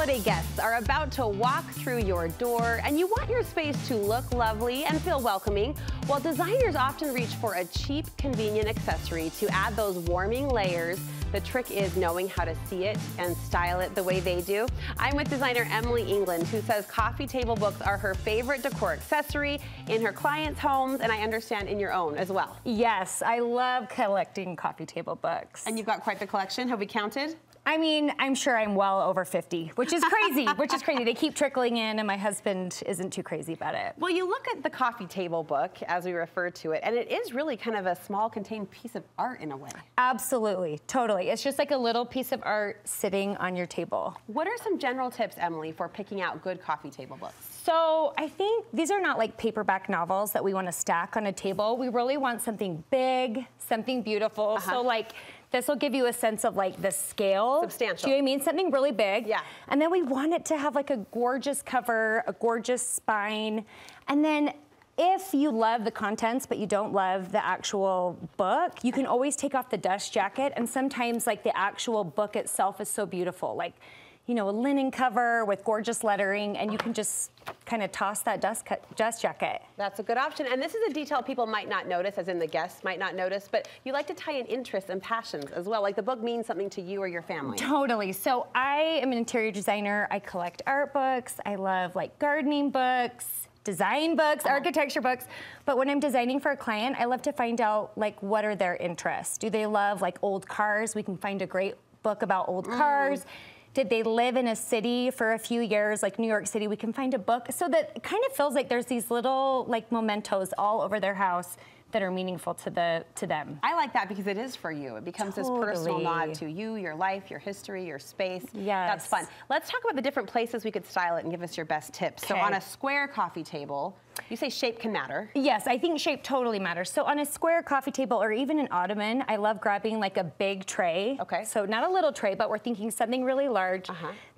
Holiday guests are about to walk through your door, and you want your space to look lovely and feel welcoming. Well, designers often reach for a cheap, convenient accessory to add those warming layers. The trick is knowing how to see it and style it the way they do. I'm with designer Emily England, who says coffee table books are her favorite decor accessory in her clients' homes, and I understand in your own as well. Yes, I love collecting coffee table books. And you've got quite the collection. Have we counted? I mean, I'm sure I'm well over 50, which is crazy, They keep trickling in, and my husband isn't too crazy about it. Well, you look at the coffee table book, as we refer to it, and it is really kind of a small contained piece of art in a way. Absolutely, totally. It's just like a little piece of art sitting on your table. What are some general tips, Emily, for picking out good coffee table books? So I think these are not like paperback novels that we want to stack on a table. We really want something big, something beautiful. So like, this will give you a sense of like the scale. Substantial. Do you know what I mean? Something really big. Yeah. And then we want it to have like a gorgeous cover, a gorgeous spine. And then if you love the contents, but you don't love the actual book, you can always take off the dust jacket. And sometimes like the actual book itself is so beautiful. Like, you know, a linen cover with gorgeous lettering, and you can just kind of toss that dust jacket. That's a good option. And this is a detail people might not notice, as in the guests might not notice, but you like to tie in interests and passions as well. Like the book means something to you or your family. Totally. So I am an interior designer. I collect art books. I love like gardening books, design books, architecture books. But when I'm designing for a client, I love to find out like what are their interests. Do they love like old cars? We can find a great book about old cars. Did they live in a city for a few years, like New York City? We can find a book. So that it kind of feels like there's these little like mementos all over their house that are meaningful to them. I like that because it is for you. It becomes this personal nod to you, your life, your history, your space. Yes. That's fun. Let's talk about the different places we could style it and give us your best tips. Okay. So on a square coffee table, you say shape can matter. Yes, I think shape totally matters. So on a square coffee table or even an ottoman, I love grabbing like a big tray. Okay. So not a little tray, but we're thinking something really large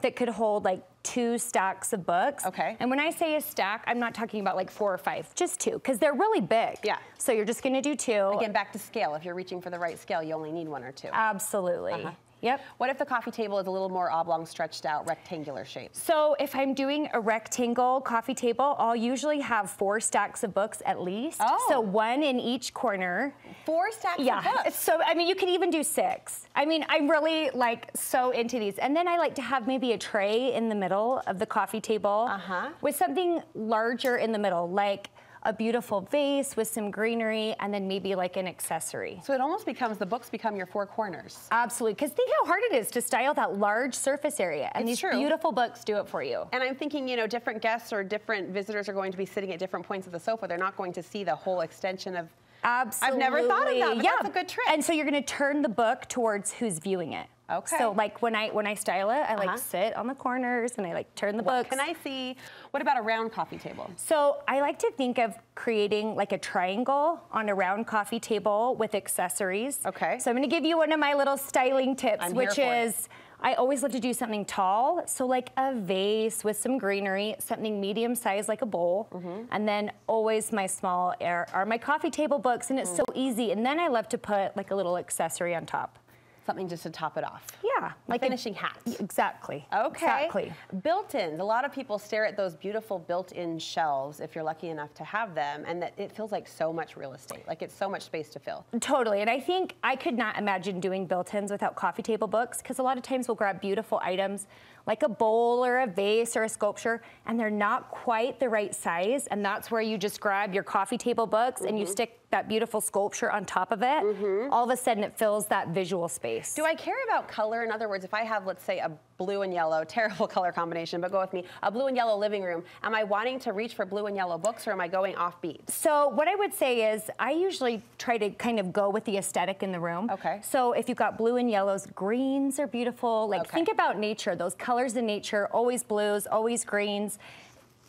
that could hold like 2 stacks of books. Okay. And when I say a stack, I'm not talking about like 4 or 5, just 2, because they're really big. Yeah. So you're just gonna do 2. Again, back to scale. If you're reaching for the right scale, you only need 1 or 2. Absolutely. Yep. What if the coffee table is a little more oblong, stretched out, rectangular shape? So if I'm doing a rectangle coffee table, I'll usually have 4 stacks of books at least. Oh. So 1 in each corner. 4 stacks of books? So, I mean, you could even do 6. I mean, I'm really like so into these. And then I like to have maybe a tray in the middle of the coffee table with something larger in the middle, like a beautiful vase with some greenery, and then maybe like an accessory. So it almost becomes, the books become your 4 corners. Absolutely, because think how hard it is to style that large surface area, and these beautiful books do it for you. And I'm thinking, you know, different guests or different visitors are going to be sitting at different points of the sofa. They're not going to see the whole extension of... Absolutely. I've never thought of that, but that's a good trick. And so you're gonna turn the book towards who's viewing it. Okay. So like when I style it, I like sit on the corners and I like turn the books. Can I see, what about a round coffee table? So I like to think of creating like a triangle on a round coffee table with accessories. Okay. So I'm gonna give you one of my little styling tips, which is, I always love to do something tall. So like a vase with some greenery, something medium sized like a bowl. And then always my small are my coffee table books, and it's so easy. And then I love to put like a little accessory on top. Something just to top it off. Yeah. Like finishing hats. Exactly. Okay. Exactly. Built-ins. A lot of people stare at those beautiful built-in shelves, if you're lucky enough to have them, and that it feels like so much real estate. Like it's so much space to fill. Totally. And I think I could not imagine doing built-ins without coffee table books, because a lot of times we'll grab beautiful items like a bowl or a vase or a sculpture, and they're not quite the right size, and that's where you just grab your coffee table books and you stick that beautiful sculpture on top of it. All of a sudden it fills that visual space. Do I care about color? In other words, if I have, let's say, a blue and yellow, terrible color combination, but go with me, a blue and yellow living room, am I wanting to reach for blue and yellow books, or am I going offbeat? So what I would say is I usually try to kind of go with the aesthetic in the room. Okay. So if you've got blue and yellows, greens are beautiful. Like think about nature, those colors in nature, always blues, always greens.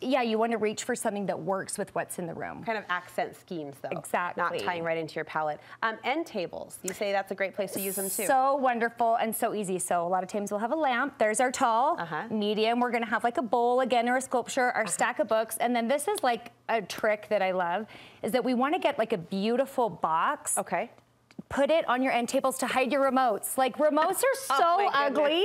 Yeah, you want to reach for something that works with what's in the room. Kind of accent schemes, though. Exactly. Not tying right into your palette. End tables. You say that's a great place to use them, too. So wonderful and so easy. So a lot of times we'll have a lamp. There's our tall. Medium, we're going to have like a bowl, again, or a sculpture, our stack of books. And then this is like a trick that I love, is that we want to get like a beautiful box. Okay. put it on your end tables to hide your remotes. Like, remotes are so ugly.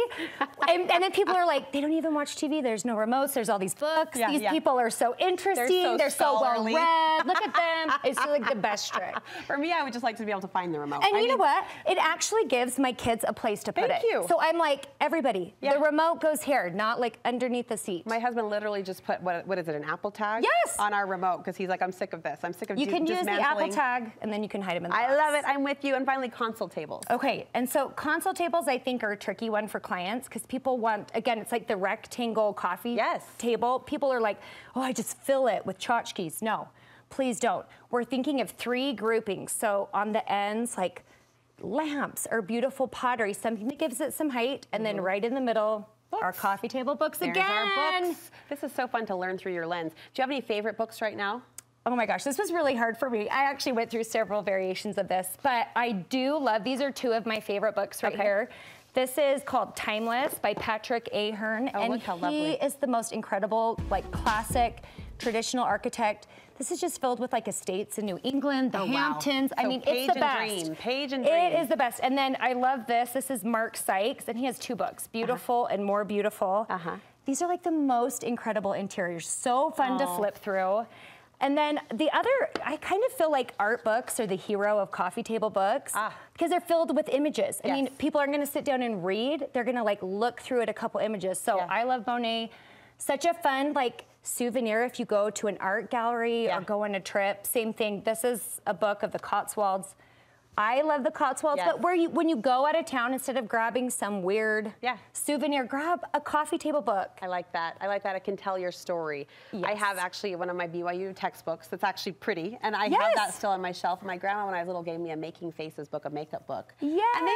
and then people are like, they don't even watch TV. There's no remotes. There's all these books. These people are so interesting. They're so well read. Look at them. It's like the best trick. For me, I would just like to be able to find the remote. And you know what? It actually gives my kids a place to put it. Thank you. So I'm like, everybody, the remote goes here, not like underneath the seat. My husband literally just put, what is it, an Apple tag? Yes. On our remote, because he's like, I'm sick of this. I'm sick of You can use the Apple tag, and then you can hide them in the box. I love it. I'm with you. And finally, console tables. Okay, and so console tables, I think, are a tricky one for clients because people want, again, it's like the rectangle coffee table. People are like, oh, I just fill it with tchotchkes. No, please don't. We're thinking of 3 groupings. So on the ends, like lamps or beautiful pottery, something that gives it some height, and then right in the middle, our coffee table books again. Our books. This is so fun to learn through your lens. Do you have any favorite books right now? Oh my gosh, this was really hard for me. I actually went through several variations of this, but I do love, these are 2 of my favorite books right here. This is called Timeless by Patrick Ahern, and look how lovely. He is the most incredible, like, classic, traditional architect. This is just filled with like estates in New England, the Hamptons. So I mean, it's the best. Page and Dream. It is the best. And then I love this. This is Mark Sykes, and he has 2 books, Beautiful and More Beautiful. These are like the most incredible interiors. So fun to flip through. And then the other, I kind of feel like art books are the hero of coffee table books because they're filled with images. I mean, people aren't going to sit down and read. They're going to like look through at a couple images. So I love Monet. Such a fun like souvenir if you go to an art gallery or go on a trip. Same thing. This is a book of the Cotswolds. I love the Cotswolds, but when you go out of town, instead of grabbing some weird souvenir, grab a coffee table book. I like that. I like that. It can tell your story. I have actually one of my BYU textbooks that's actually pretty, and I have that still on my shelf. My grandma, when I was little, gave me a Making Faces book, a makeup book. And they're part of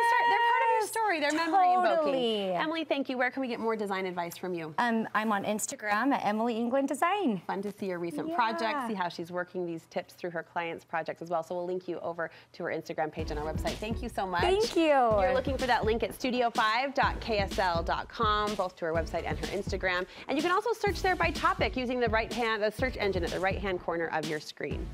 your story. They're memory invoking. Emily, thank you. Where can we get more design advice from you? I'm on Instagram at Emily England Design. Fun to see your recent projects, see how she's working these tips through her clients' projects as well. So we'll link you over to her Instagram page on our website. Thank you so much. Thank you. You're looking for that link at studio5.ksl.com, both to her website and her Instagram. And you can also search there by topic using the search engine at the right-hand corner of your screen.